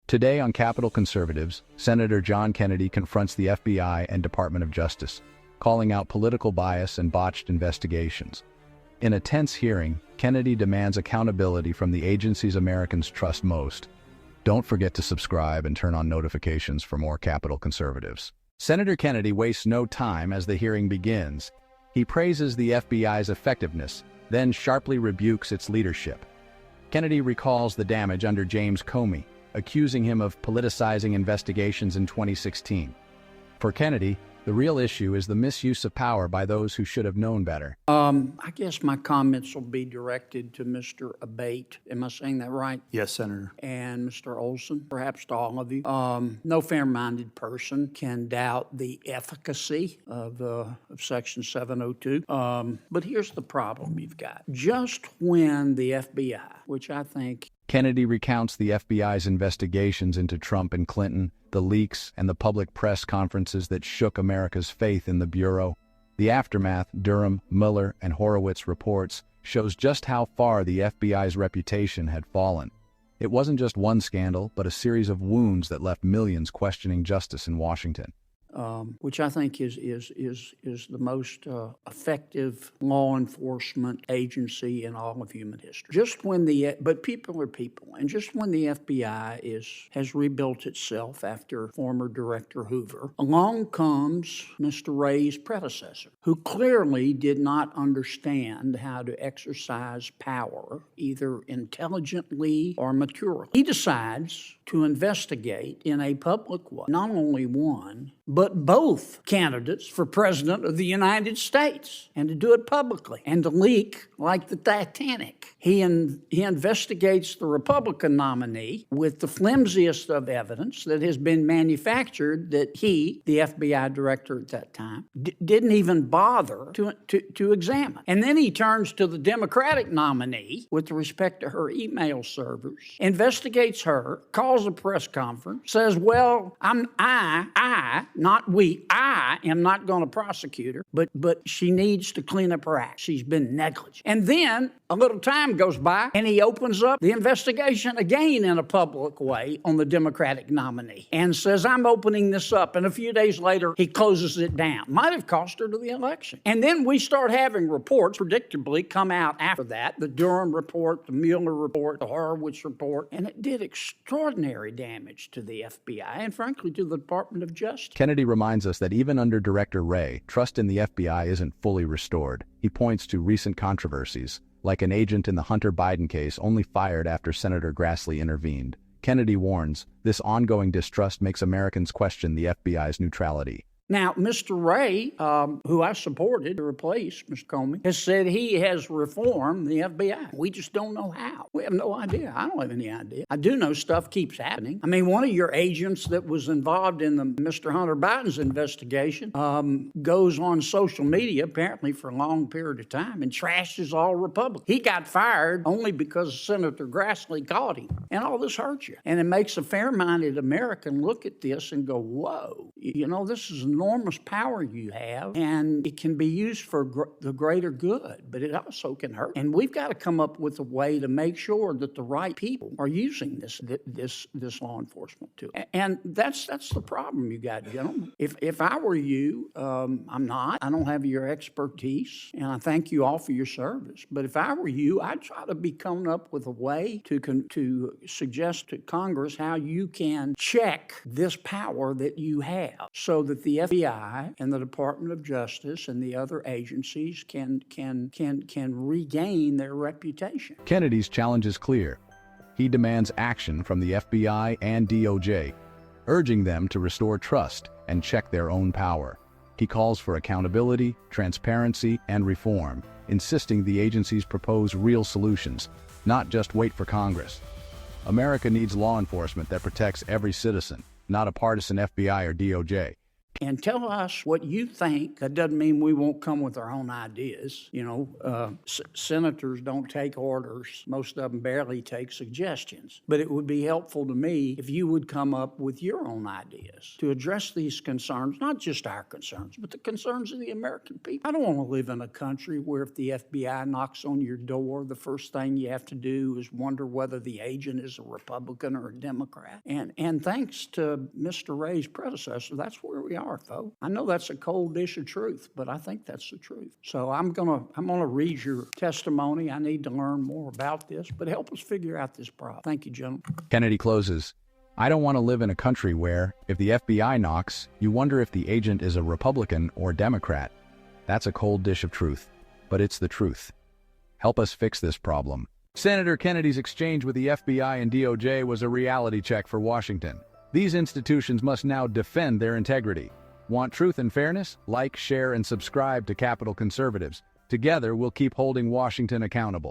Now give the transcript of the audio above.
Today on Capitol Conservatives, Senator John Kennedy confronts the FBI and Department of Justice, calling out political bias and botched investigations. In a tense hearing, Kennedy demands accountability from the agencies Americans trust most. Don't forget to subscribe and turn on notifications for more Capitol Conservatives. Senator Kennedy wastes no time as the hearing begins. He praises the FBI's effectiveness, then sharply rebukes its leadership. Kennedy recalls the damage under James Comey, accusing him of politicizing investigations in 2016. For Kennedy, the real issue is the misuse of power by those who should have known better. I guess my comments will be directed to Mr. Abbate. Am I saying that right? Yes, Senator. And Mr. Olsen, perhaps to all of you. No fair-minded person can doubt the efficacy of Section 702. But here's the problem you've got. Just when the FBI, which I think Kennedy recounts the FBI's investigations into Trump and Clinton, the leaks, and the public press conferences that shook America's faith in the Bureau. The aftermath, Durham, Mueller, and Horowitz reports, shows just how far the FBI's reputation had fallen. It wasn't just one scandal, but a series of wounds that left millions questioning justice in Washington. Which I think is the most effective law enforcement agency in all of human history. But people are people, and just when the FBI has rebuilt itself after former Director Hoover, along comes Mr. Wray's predecessor, who clearly did not understand how to exercise power, either intelligently or maturely. He decides to investigate in a public way, not only one, but both candidates for President of the United States, and to do it publicly, and to leak like the Titanic. He investigates the Republican nominee with the flimsiest of evidence that has been manufactured that he, the FBI director at that time, didn't even bother to examine. And then he turns to the Democratic nominee with respect to her email servers, investigates her, calls a press conference, says, well, I am not going to prosecute her, but she needs to clean up her act. She's been negligent. And then a little time goes by, and he opens up the investigation again in a public way on the Democratic nominee and says, I'm opening this up. And a few days later, he closes it down. Might have cost her to the election. And then we start having reports, predictably, come out after that, the Durham report, the Mueller report, the Horowitz report, and it did extraordinary damage to the FBI and, frankly, to the Department of Justice. Kennedy reminds us that even under Director Wray, trust in the FBI isn't fully restored. He points to recent controversies, like an agent in the Hunter Biden case only fired after Senator Grassley intervened. Kennedy warns, this ongoing distrust makes Americans question the FBI's neutrality. Now, Mr. Wray, who I supported to replace Mr. Comey, has said he has reformed the FBI. We just don't know how. We have no idea. I don't have any idea. I do know stuff keeps happening. I mean, one of your agents that was involved in the Mr. Hunter Biden's investigation goes on social media, apparently for a long period of time, and trashes all Republicans. He got fired only because Senator Grassley caught him. And all this hurts you. And it makes a fair-minded American look at this and go, whoa, this is enormous power you have, and it can be used for the greater good, but it also can hurt. And we've got to come up with a way to make sure that the right people are using this law enforcement tool. And that's the problem you got, gentlemen. If I were you, I'm not. I don't have your expertise, and I thank you all for your service. But if I were you, I'd try to be coming up with a way to suggest to Congress how you can check this power that you have, so that the FBI and the Department of Justice and the other agencies can regain their reputation. Kennedy's challenge is clear. He demands action from the FBI and DOJ, urging them to restore trust and check their own power. He calls for accountability, transparency, and reform, insisting the agencies propose real solutions, not just wait for Congress. America needs law enforcement that protects every citizen, not a partisan FBI or DOJ. and tell us what you think. That doesn't mean we won't come with our own ideas. Senators don't take orders. Most of them barely take suggestions. But it would be helpful to me if you would come up with your own ideas to address these concerns, not just our concerns, but the concerns of the American people. I don't want to live in a country where if the FBI knocks on your door, the first thing you have to do is wonder whether the agent is a Republican or a Democrat. And thanks to Mr. Ray's predecessor, that's where we are, folks. I know that's a cold dish of truth, but I think that's the truth. So I'm gonna read your testimony. I need to learn more about this, but help us figure out this problem. Thank you, gentlemen. Kennedy closes. I don't want to live in a country where, if the FBI knocks, you wonder if the agent is a Republican or Democrat. That's a cold dish of truth, but it's the truth. Help us fix this problem. Senator Kennedy's exchange with the FBI and DOJ was a reality check for Washington. These institutions must now defend their integrity. Want truth and fairness? Like, share, and subscribe to Capitol Conservatives. Together, we'll keep holding Washington accountable.